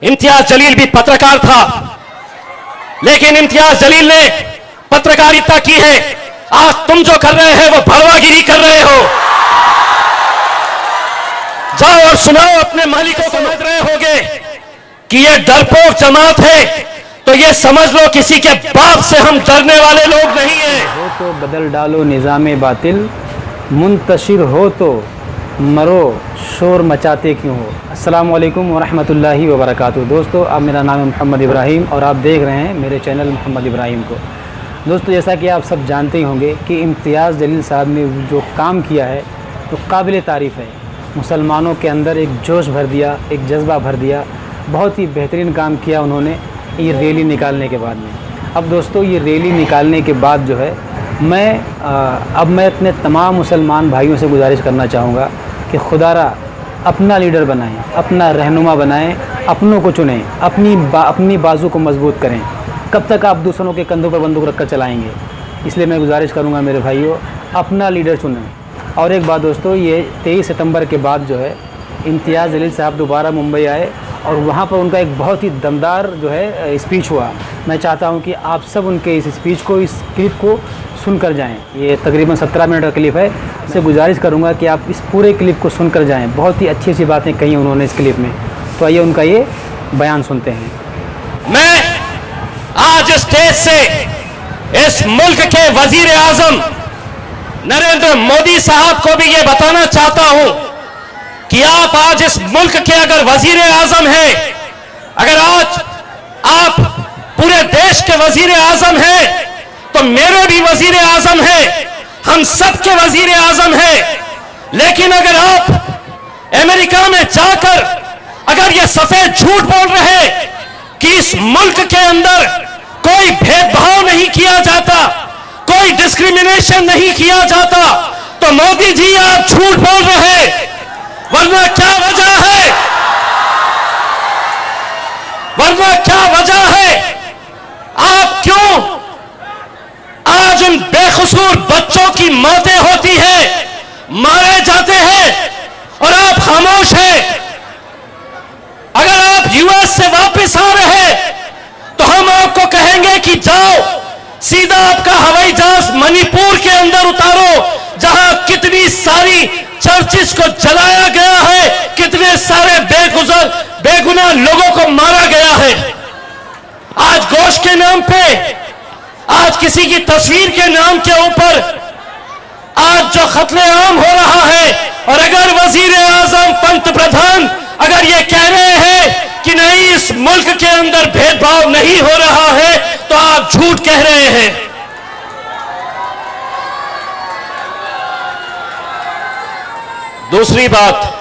इम्तियाज जलील भी पत्रकार था, लेकिन इम्तियाज जलील ने पत्रकारिता की है। आज तुम जो कर रहे हैं वो भड़वागिरी कर रहे हो। जाओ और सुनाओ अपने मालिकों को। समझ रहे होगे कि ये डरपोक जमात है, तो ये समझ लो किसी के बाप से हम डरने वाले लोग नहीं हैं। हो तो बदल डालो निज़ाम बातिल, मुंतशिर हो तो मरो, शोर मचाते क्यों हो। अस्सलाम वालेकुम वरहमतुल्लाहि वबरकातुहू। दोस्तों, अब मेरा नाम है मोहम्मद इब्राहिम और आप देख रहे हैं मेरे चैनल मोहम्मद इब्राहिम को। दोस्तों, जैसा कि आप सब जानते ही होंगे कि इम्तियाज़ जलील साहब ने जो काम किया है वो काबिल तारीफ़ है। मुसलमानों के अंदर एक जोश भर दिया, एक जज्बा भर दिया। बहुत ही बेहतरीन काम किया उन्होंने ये रैली निकालने के बाद में। अब दोस्तों, ये रैली निकालने के बाद जो है मैं अपने तमाम मुसलमान भाइयों से गुजारिश करना चाहूँगा कि खुदारा अपना लीडर बनाएं, अपना रहनुमा बनाएं, अपनों को चुनें, अपनी बाजू को मजबूत करें। कब तक आप दूसरों के कंधों पर बंदूक रखकर चलाएंगे। इसलिए मैं गुजारिश करूंगा मेरे भाइयों, अपना लीडर चुनें। और एक बात दोस्तों, ये 23 सितंबर के बाद जो है इम्तियाज़ जलील साहब दोबारा मुंबई आए और वहाँ पर उनका एक बहुत ही दमदार जो है स्पीच हुआ। मैं चाहता हूँ कि आप सब उनके इस स्पीच को, इस क्लिप को सुनकर जाएं। ये तकरीबन 17 मिनट का क्लिप है। इससे गुजारिश करूँगा कि आप इस पूरे क्लिप को सुनकर जाएं। बहुत ही अच्छी अच्छी बातें कही उन्होंने इस क्लिप में। तो आइए उनका ये बयान सुनते हैं। मैं आज स्टेज से इस मुल्क के वजीर आजम नरेंद्र मोदी साहब को भी ये बताना चाहता हूं कि आप आज इस मुल्क के अगर वजीर आजम हैं, अगर आज आप पूरे देश के वजीर आजम हैं, तो मेरे भी वजीर आजम हैं, हम सब के वजीर आजम हैं। लेकिन अगर आप अमेरिका में जाकर अगर ये सफेद झूठ बोल रहे कि इस मुल्क के अंदर कोई भेदभाव नहीं किया जाता, कोई डिस्क्रिमिनेशन नहीं किया जाता, तो मोदी जी आप झूठ बोल रहे। वरना क्या वजह है, वरना क्या वजह है, आप क्यों आज उन बेकसूर बच्चों की मौतें होती हैं, मारे जाते हैं और आप खामोश हैं। अगर आप यूएस से वापस आ रहे हैं तो हम आपको कहेंगे कि जाओ सीधा आपका हवाई जहाज मणिपुर के अंदर उतारो, जहां कितनी सारी चर्चिस को जलाया गया है, कितने सारे बेगुनाह लोगों को मारा गया है। आज गोश्त के नाम पे, आज किसी की तस्वीर के नाम के ऊपर आज जो कत्लेआम हो रहा है, और अगर वजीर आजम पंत प्रधान अगर ये कह रहे हैं कि नहीं इस मुल्क के अंदर भेदभाव नहीं हो रहा है, तो आप झूठ कह रहे हैं। दूसरी बात,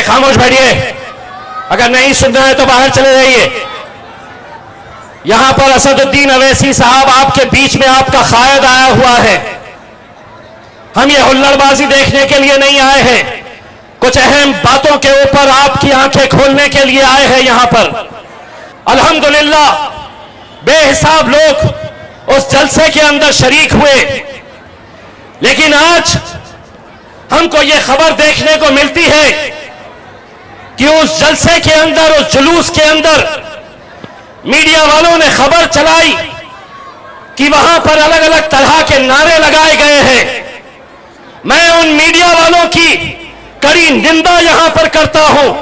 खामोश बैठिए, अगर नहीं सुनना है तो बाहर चले जाइए। यहां पर असदुद्दीन अवैसी साहब आपके बीच में आपका कायद आया हुआ है। हम ये हुल्लड़बाजी देखने के लिए नहीं आए हैं, कुछ अहम बातों के ऊपर आपकी आंखें खोलने के लिए आए हैं। यहां पर अल्हम्दुलिल्लाह बेहिसाब लोग उस जलसे के अंदर शरीक हुए, लेकिन आज हमको ये खबर देखने को मिलती है कि उस जलसे के अंदर, उस जुलूस के अंदर मीडिया वालों ने खबर चलाई कि वहां पर अलग अलग तरह के नारे लगाए गए हैं। मैं उन मीडिया वालों की कड़ी निंदा यहां पर करता हूं।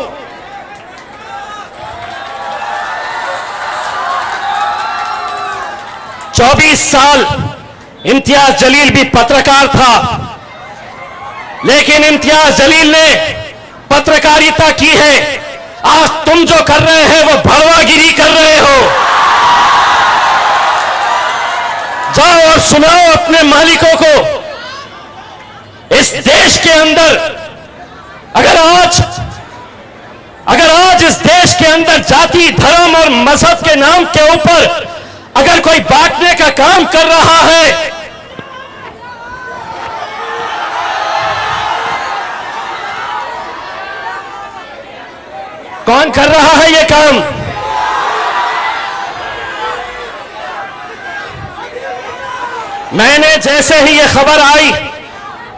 चौबीस साल इम्तियाज जलील भी पत्रकार था, लेकिन इम्तियाज जलील ने पत्रकारिता की है। आज तुम जो कर रहे हैं वो भड़वागिरी कर रहे हो। जाओ और सुनाओ अपने मालिकों को। इस देश के अंदर अगर आज इस देश के अंदर जाति, धर्म और मजहब के नाम के ऊपर अगर कोई बांटने का काम कर रहा है, कौन कर रहा है ये काम? मैंने जैसे ही ये खबर आई,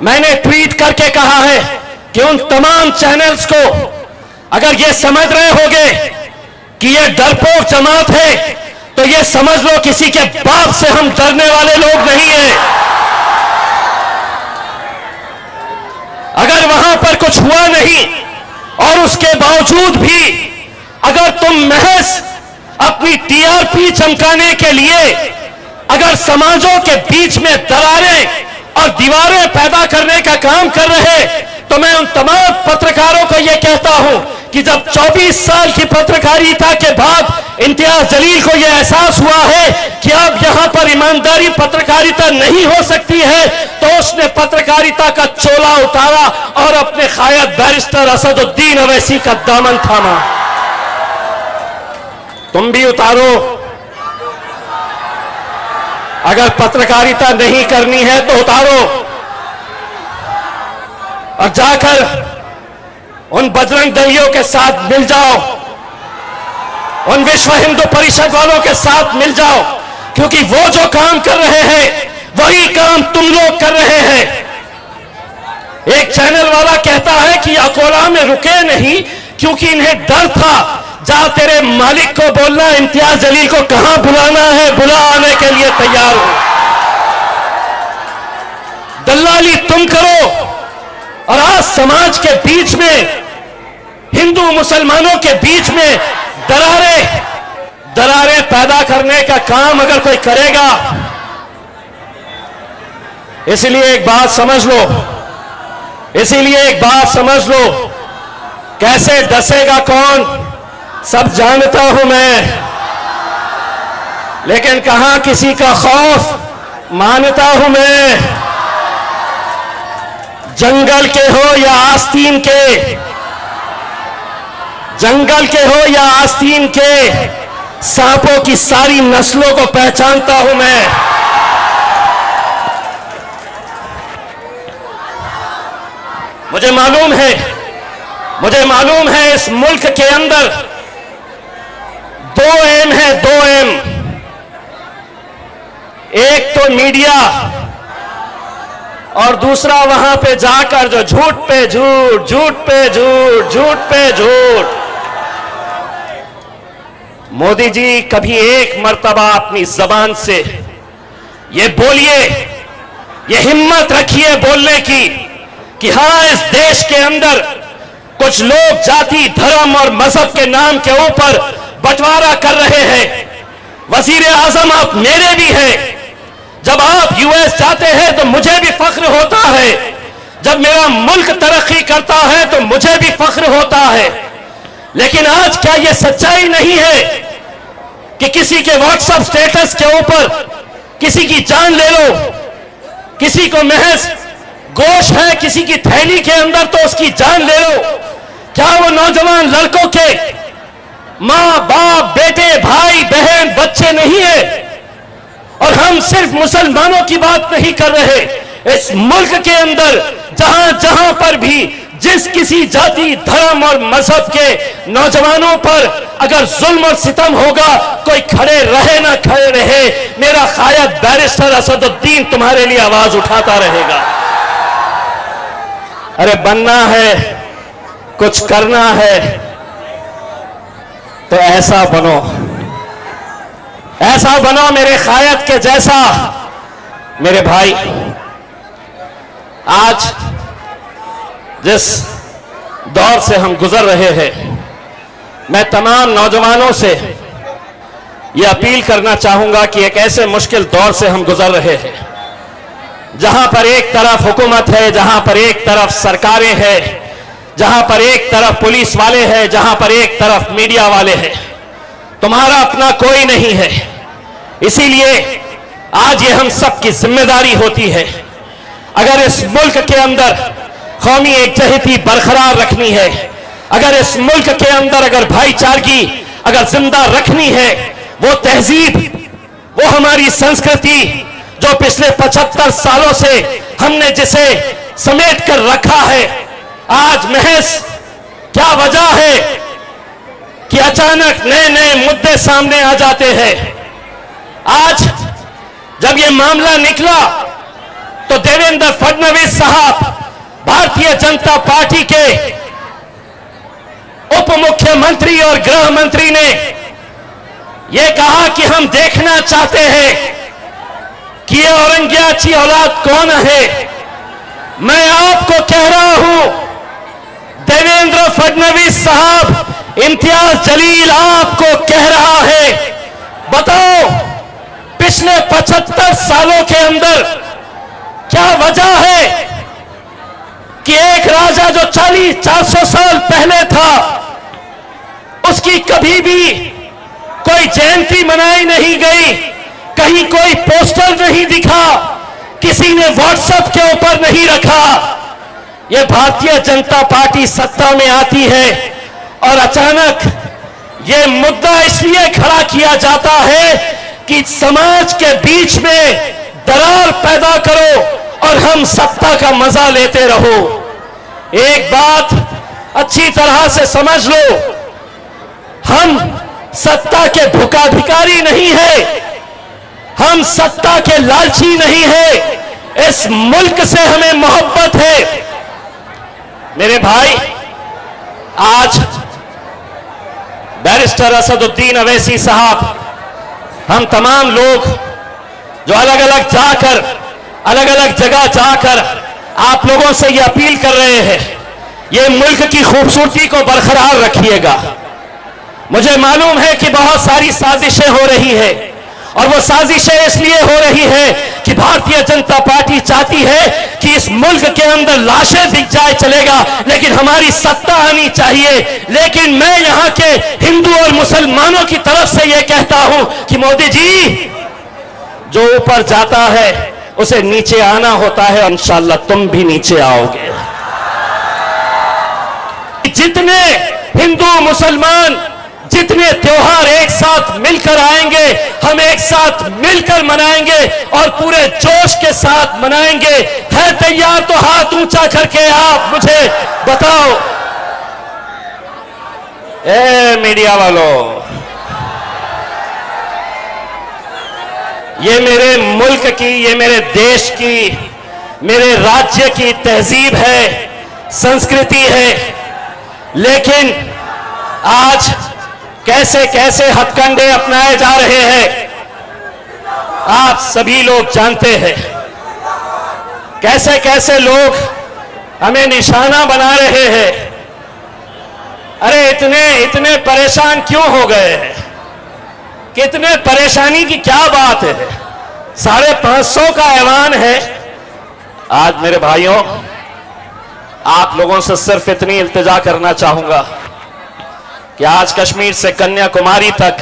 मैंने ट्वीट करके कहा है कि उन तमाम चैनल्स को अगर ये समझ रहे होगे कि ये डरपोक जमात है, तो ये समझ लो किसी के बाप से हम डरने वाले लोग नहीं हैं। अगर वहां पर कुछ हुआ नहीं और उसके बावजूद भी अगर तुम महज अपनी टीआरपी चमकाने के लिए अगर समाजों के बीच में दरारें और दीवारें पैदा करने का काम कर रहे, तो मैं उन तमाम पत्रकारों को यह कहता हूं कि जब 24 साल की पत्रकारिता के बाद इम्तियाज जलील को यह एहसास हुआ है कि अब यहां पर ईमानदारी पत्रकारिता नहीं हो सकती है, तो उसने पत्रकारिता का चोला उतारा और अपने कायद बैरिस्टर असदुद्दीन अवैसी का दामन थामा। तुम भी उतारो। अगर पत्रकारिता नहीं करनी है तो उतारो और जाकर उन बजरंग दलियों के साथ मिल जाओ, उन विश्व हिंदू परिषद वालों के साथ मिल जाओ, क्योंकि वो जो काम कर रहे हैं वही काम तुम लोग कर रहे हैं। एक चैनल वाला कहता है कि अकोला में रुके नहीं क्योंकि इन्हें डर था। जा तेरे मालिक को बोलना इम्तियाज जलील को कहां बुलाना है, बुला आने के लिए तैयार हो। दल्लाली तुम करो और आज समाज के बीच में, हिंदू मुसलमानों के बीच में दरारें पैदा करने का काम अगर कोई करेगा, इसीलिए एक बात समझ लो, कैसे डसेगा कौन सब जानता हूं मैं, लेकिन कहां किसी का खौफ मानता हूं मैं। जंगल के हो या आस्तीन के, जंगल के हो या आस्तीन के, सांपों की सारी नस्लों को पहचानता हूं मैं। मुझे मालूम है इस मुल्क के अंदर 2 एम है, 2 एम। एक तो मीडिया और दूसरा वहां पे जाकर जो झूठ पे झूठ, झूठ पे झूठ, झूठ पे झूठ। मोदी जी कभी एक मर्तबा अपनी जबान से ये बोलिए, ये हिम्मत रखिए बोलने की कि हां इस देश के अंदर कुछ लोग जाति, धर्म और मजहब के नाम के ऊपर बंटवारा कर रहे हैं। वजीर आजम आप मेरे भी हैं। जब आप यूएस जाते हैं तो मुझे भी फख्र होता है, जब मेरा मुल्क तरक्की करता है तो मुझे भी फख्र होता है। लेकिन आज क्या यह सच्चाई नहीं है कि किसी के व्हाट्सएप स्टेटस के ऊपर किसी की जान ले लो, किसी को महज गोश है किसी की थैली के अंदर तो उसकी जान ले लो? क्या वो नौजवान लड़कों के मां बाप, बेटे, भाई, बहन, बच्चे नहीं है? और हम सिर्फ मुसलमानों की बात नहीं कर रहे, इस मुल्क के अंदर जहां जहां पर भी जिस किसी जाति, धर्म और मजहब के नौजवानों पर अगर जुल्म और सितम होगा, कोई खड़े रहे ना खड़े रहे, मेरा कायद बैरिस्टर असदुद्दीन तुम्हारे लिए आवाज उठाता रहेगा। अरे बनना है, कुछ करना है तो ऐसा बनो मेरे कायद के जैसा। मेरे भाई, आज जिस दौर से हम गुजर रहे हैं, मैं तमाम नौजवानों से यह अपील करना चाहूंगा कि एक ऐसे मुश्किल दौर से हम गुजर रहे हैं जहां पर एक तरफ हुकूमत है, जहां पर एक तरफ सरकारें हैं, जहां पर एक तरफ पुलिस वाले हैं, जहां पर एक तरफ मीडिया वाले हैं। तुम्हारा अपना कोई नहीं है। इसीलिए आज ये हम सब की जिम्मेदारी होती है, अगर इस मुल्क के अंदर कौमी एकजहती बरकरार रखनी है, अगर इस मुल्क के अंदर अगर भाईचारगी अगर जिंदा रखनी है, वो तहजीब, वो हमारी संस्कृति जो पिछले 75 सालों से हमने जिसे समेट कर रखा है, आज महज क्या वजह है कि अचानक नए नए मुद्दे सामने आ जाते हैं। आज जब यह मामला निकला तो देवेंद्र फडणवीस साहब भारतीय जनता पार्टी के उप मुख्यमंत्री और गृह मंत्री ने यह कहा कि हम देखना चाहते हैं कि ये औरंगिया की औलाद कौन है। मैं आपको कह रहा हूं, देवेंद्र फडणवीस साहब, इम्तियाज जलील आपको कह रहा है, बताओ पिछले 75 सालों के अंदर क्या वजह है कि एक राजा जो 400 साल पहले था, उसकी कभी भी कोई जयंती मनाई नहीं गई, कहीं कोई पोस्टर नहीं दिखा, किसी ने व्हाट्सएप के ऊपर नहीं रखा। यह भारतीय जनता पार्टी सत्ता में आती है और अचानक यह मुद्दा इसलिए खड़ा किया जाता है कि समाज के बीच में दरार पैदा करो और हम सत्ता का मजा लेते रहो। एक बात अच्छी तरह से समझ लो, हम सत्ता के भूखाभिकारी नहीं है, हम सत्ता के लालची नहीं है, इस मुल्क से हमें मोहब्बत है। मेरे भाई, आज बैरिस्टर असदुद्दीन अवैसी साहब, हम तमाम लोग जो अलग अलग जगह जाकर आप लोगों से ये अपील कर रहे हैं, ये मुल्क की खूबसूरती को बरकरार रखिएगा। मुझे मालूम है कि बहुत सारी साजिशें हो रही है और वो साजिशें इसलिए हो रही है कि भारतीय जनता पार्टी चाहती है कि इस मुल्क के अंदर लाशें दिख जाए चलेगा, लेकिन हमारी सत्ता आनी चाहिए। लेकिन मैं यहां के हिंदू और मुसलमानों की तरफ से यह कहता हूं कि मोदी जी, जो ऊपर जाता है उसे नीचे आना होता है और इंशाअल्लाह तुम भी नीचे आओगे। जितने हिंदू मुसलमान, जितने त्योहार एक साथ मिलकर आएंगे, हम एक साथ मिलकर मनाएंगे और पूरे जोश के साथ मनाएंगे। है तैयार तो हाथ ऊंचा करके आप मुझे बताओ। ए मीडिया वालों, ये मेरे मुल्क की, ये मेरे देश की, मेरे राज्य की तहजीब है, संस्कृति है। लेकिन आज कैसे कैसे हथकंडे अपनाए जा रहे हैं, आप सभी लोग जानते हैं। कैसे कैसे लोग हमें निशाना बना रहे हैं। अरे इतने परेशान क्यों हो गए हैं? कितने परेशानी की क्या बात है? 550 का ऐलान है। आज मेरे भाइयों, आप लोगों से सिर्फ इतनी इल्तिजा करना चाहूंगा कि आज कश्मीर से कन्याकुमारी तक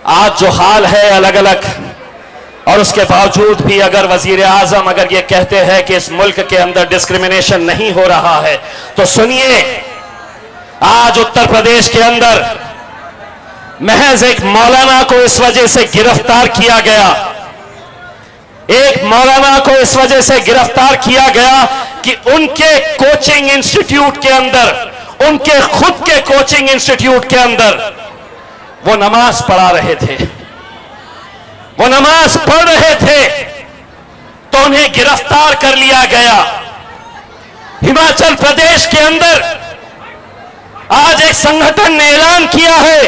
आज जो हाल है अलग अलग, और उसके बावजूद भी अगर वजीर आजम अगर ये कहते हैं कि इस मुल्क के अंदर डिस्क्रिमिनेशन नहीं हो रहा है, तो सुनिए, आज उत्तर प्रदेश के अंदर महज एक मौलाना को इस वजह से गिरफ्तार किया गया, एक मौलाना को इस वजह से गिरफ्तार किया गया कि उनके कोचिंग इंस्टीट्यूट के अंदर, उनके खुद के कोचिंग इंस्टीट्यूट के अंदर वो नमाज पढ़ा रहे थे, वो नमाज पढ़ रहे थे, तो उन्हें गिरफ्तार कर लिया गया। हिमाचल प्रदेश के अंदर आज एक संगठन ने ऐलान किया है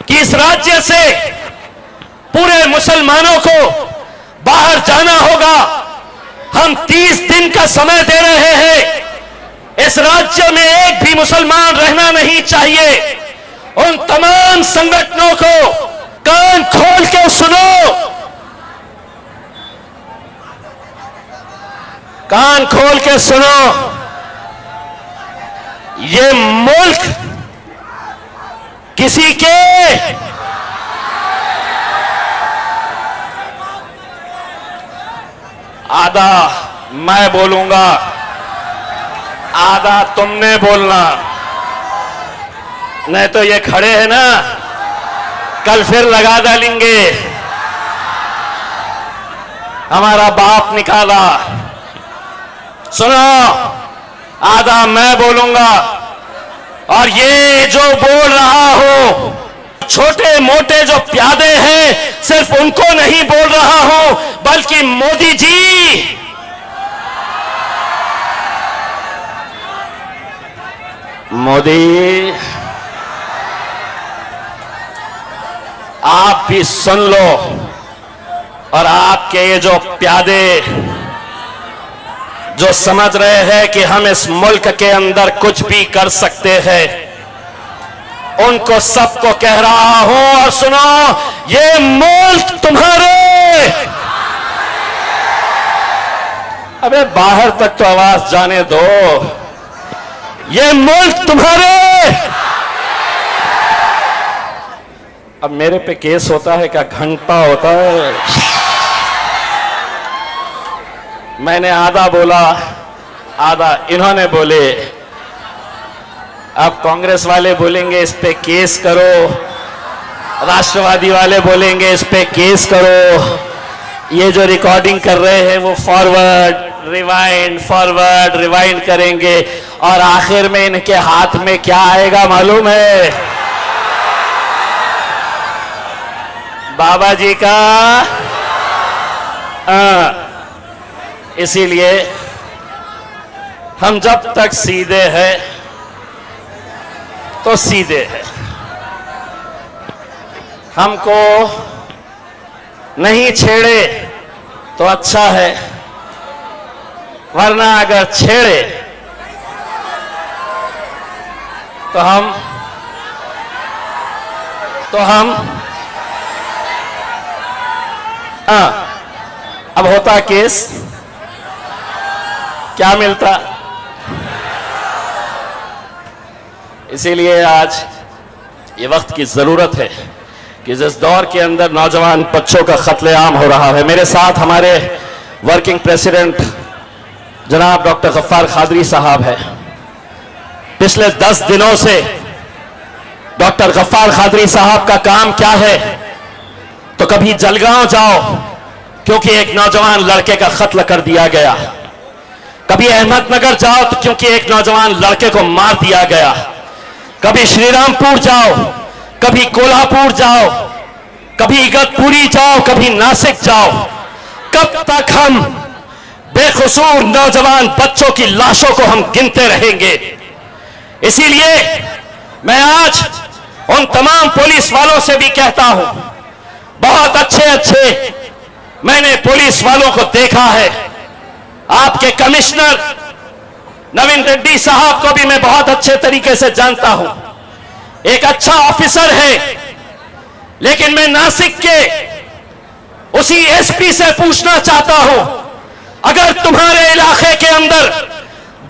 कि इस राज्य से पूरे मुसलमानों को बाहर जाना होगा। हम 30 दिन का समय दे रहे हैं। इस राज्य में एक भी मुसलमान रहना नहीं चाहिए। उन तमाम संगठनों को कान खोल के सुनो, कान खोल के सुनो। ये मुल्क किसी के आधा मैं बोलूंगा, आधा तुमने बोलना, नहीं तो ये खड़े हैं ना, कल फिर लगा डालेंगे हमारा बाप निकाला। सुनो, आधा मैं बोलूंगा, और ये जो बोल रहा हो, छोटे मोटे जो प्यादे हैं, सिर्फ उनको नहीं बोल रहा हूं, बल्कि मोदी जी, मोदी, आप भी सुन लो, और आपके ये जो प्यादे जो समझ रहे हैं कि हम इस मुल्क के अंदर कुछ भी कर सकते हैं, उनको सबको कह रहा हूं, और सुनो, ये मुल्क तुम्हारे, अबे बाहर तक तो आवाज जाने दो, ये मुल्क तुम्हारे। अब मेरे पे केस होता है क्या? घंटा होता है। मैंने आधा बोला, आधा इन्होंने बोले। अब कांग्रेस वाले बोलेंगे इस पे केस करो, राष्ट्रवादी वाले बोलेंगे इस पे केस करो, ये जो रिकॉर्डिंग कर रहे हैं वो फॉरवर्ड रिवाइंड करेंगे, और आखिर में इनके हाथ में क्या आएगा मालूम है? बाबा जी का। इसीलिए हम जब तक सीधे हैं तो सीधे हैं, हमको नहीं छेड़े तो अच्छा है, वरना अगर छेड़े तो हम अब होता केस, क्या मिलता? इसीलिए आज ये वक्त की जरूरत है कि जिस दौर के अंदर नौजवान बच्चों का कत्लेआम हो रहा है, मेरे साथ हमारे वर्किंग प्रेसिडेंट जनाब डॉक्टर गफ्फार कादरी साहब है। पिछले 10 दिनों से डॉक्टर गफ्फार कादरी साहब का काम क्या है? तो कभी जलगांव जाओ क्योंकि एक नौजवान लड़के का कत्ल कर दिया गया, कभी अहमदनगर जाओ तो क्योंकि एक नौजवान लड़के को मार दिया गया, कभी श्रीरामपुर जाओ, कभी कोल्हापुर जाओ, कभी इगतपुरी जाओ, कभी नासिक जाओ। कब तक हम बेकसूर नौजवान बच्चों की लाशों को हम गिनते रहेंगे? इसीलिए मैं आज उन तमाम पुलिस वालों से भी कहता हूं, बहुत अच्छे मैंने पुलिस वालों को देखा है। आपके कमिश्नर नवीन रेड्डी साहब को भी मैं बहुत अच्छे तरीके से जानता हूं, एक अच्छा ऑफिसर है। लेकिन मैं नासिक के उसी एसपी से पूछना चाहता हूं, अगर तुम्हारे इलाके के अंदर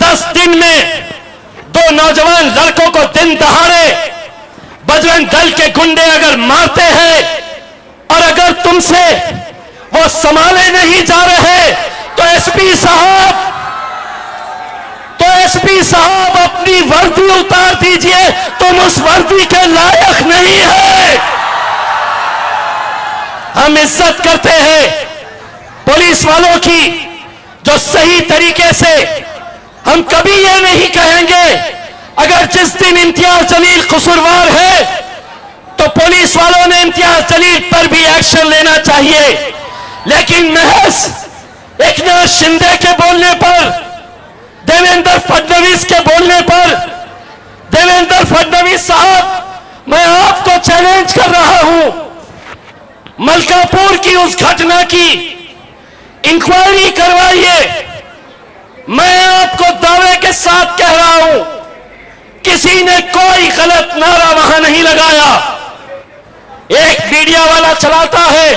10 दिन में 2 नौजवान लड़कों को दिन दहाड़े बजरंग दल के गुंडे अगर मारते हैं और अगर तुमसे वो संभाले नहीं जा रहे, तो एसपी साहब अपनी वर्दी उतार दीजिए, तुम उस वर्दी के लायक नहीं है। हम इज्जत करते हैं पुलिस वालों की, जो सही तरीके से, हम कभी ये नहीं कहेंगे अगर जिस दिन इम्तियाज जलील कसूरवार है तो पुलिस वालों ने इम्तियाज जलील पर भी एक्शन लेना चाहिए। लेकिन महज एकनाथ शिंदे के बोलने पर, देवेंद्र फडणवीस के बोलने पर, देवेंद्र फडणवीस साहब, मैं आपको चैलेंज कर रहा हूं, मलकापुर की उस घटना की इंक्वायरी करवाइए। मैं आपको दावे के साथ कह रहा हूं, किसी ने कोई गलत नारा वहां नहीं लगाया। एक मीडिया वाला चलाता है,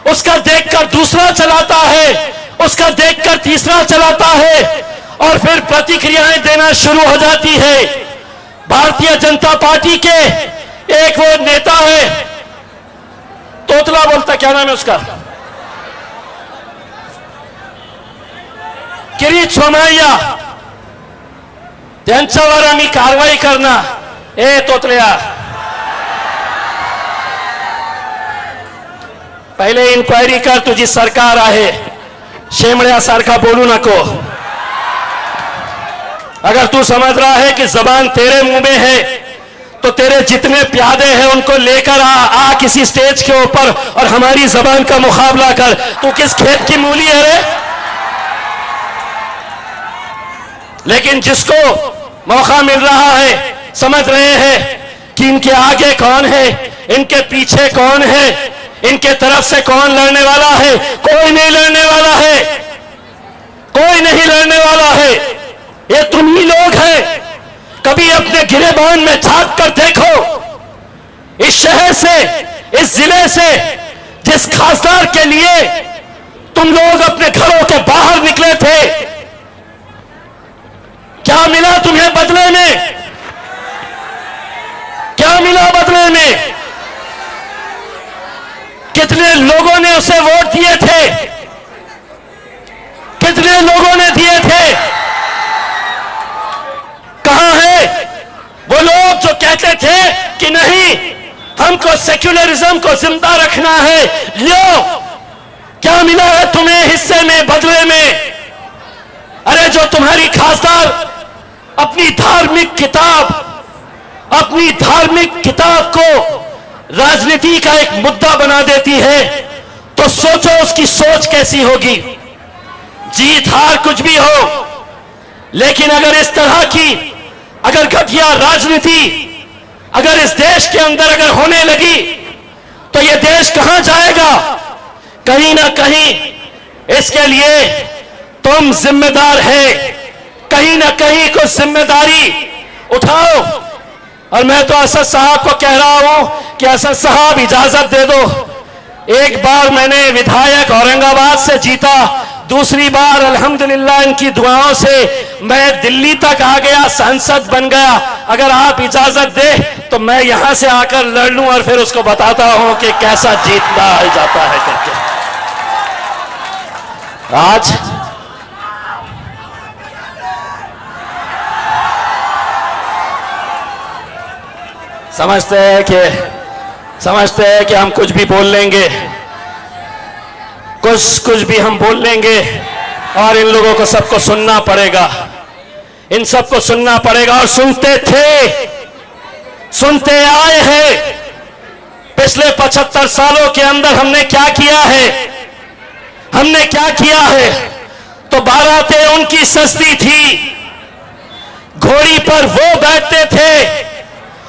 उसका देखकर दूसरा चलाता है, उसका देखकर तीसरा चलाता है, और फिर प्रतिक्रियाएं देना शुरू हो जाती है। भारतीय जनता पार्टी के एक वो नेता है, तोतला बोलता, क्या नाम है उसका, किरीट सोमय्या, त्यांच्यावर आम्ही कारवाई करना। ए तोतल्या, पहले इन्क्वायरी कर, तुझी सरकार आहे, शेमड्यासारखा बोलू नको। अगर तू समझ रहा है कि जबान तेरे मुंह में है, तो तेरे जितने प्यादे हैं उनको लेकर आ किसी स्टेज के ऊपर और हमारी जबान का मुकाबला कर। तू किस खेत की मूली है रे? लेकिन जिसको मौका मिल रहा है समझ रहे हैं कि इनके आगे कौन है, इनके पीछे कौन है, इनके तरफ से कौन लड़ने वाला है। कोई नहीं लड़ने वाला है, कोई नहीं लड़ने वाला है। ये तुम ही लोग हैं। कभी अपने गिरेबान में झांक कर देखो, इस शहर से, इस जिले से, जिस खासदार के लिए तुम लोग अपने घरों के बाहर निकले थे, क्या मिला तुम्हें बदले में? क्या मिला बदले में? कितने लोगों ने उसे वोट दिए थे? कितने लोगों ने दिए थे? कहां है वो लोग जो कहते थे कि नहीं, हमको सेक्युलरिज्म को जिंदा रखना है? लो, क्या मिला है तुम्हें हिस्से में, बदले में? अरे जो तुम्हारी खासदार अपनी धार्मिक किताब को राजनीति का एक मुद्दा बना देती है, तो सोचो उसकी सोच कैसी होगी। जीत हार कुछ भी हो, लेकिन अगर इस तरह की अगर घटिया राजनीति अगर इस देश के अंदर अगर होने लगी, तो यह देश कहां जाएगा? कहीं ना कहीं इसके लिए तुम जिम्मेदार है, कहीं ना कहीं कुछ जिम्मेदारी उठाओ। और मैं तो असद साहब को कह रहा हूं कि असद साहब इजाजत दे दो। एक बार मैंने विधायक औरंगाबाद से जीता, दूसरी बार अल्हम्दुलिल्लाह इनकी दुआओं से मैं दिल्ली तक आ गया, सांसद बन गया। अगर आप इजाजत दे तो मैं यहां से आकर लड़ लूं और फिर उसको बताता हूं कि कैसा जीतना जाता है करके। आज समझते हैं कि हम कुछ भी बोल लेंगे, कुछ भी हम बोल लेंगे, और इन लोगों को सबको सुनना पड़ेगा, इन सबको सुनना पड़ेगा। और सुनते आए हैं। पिछले 75 सालों के अंदर हमने क्या किया है? तो बारातें उनकी सस्ती थी, घोड़ी पर वो बैठते थे,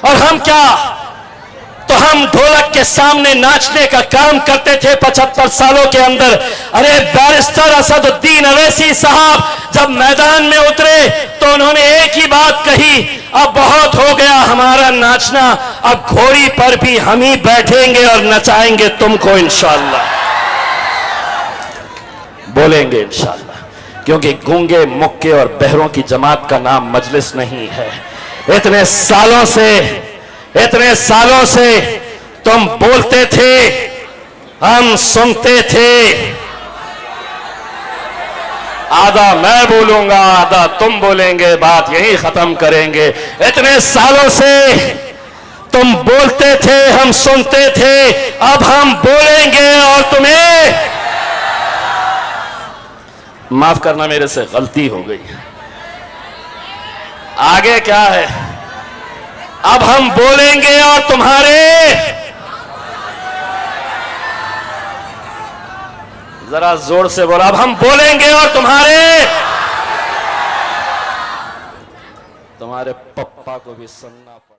और हम क्या? तो हम ढोलक के सामने नाचने का काम करते थे 75 सालों के अंदर। अरे बैरिस्टर असदुद्दीन अवैसी साहब जब मैदान में उतरे तो उन्होंने एक ही बात कही, अब बहुत हो गया हमारा नाचना, अब घोड़ी पर भी हम ही बैठेंगे और नचाएंगे तुमको इंशाअल्लाह। बोलेंगे इंशाअल्लाह, क्योंकि गूंगे, मुक्के और बहरों की जमात का नाम मजलिस नहीं है। इतने सालों से तुम बोलते थे, हम सुनते थे। आधा मैं बोलूंगा, आधा तुम बोलेंगे, बात यही खत्म करेंगे। इतने सालों से तुम बोलते थे, हम सुनते थे, अब हम बोलेंगे और तुम्हें माफ करना, मेरे से गलती हो गई। आगे क्या है? अब हम बोलेंगे और तुम्हारे, जरा जोर से बोलो, अब हम बोलेंगे और तुम्हारे पप्पा को भी सुनना पड़ेगा।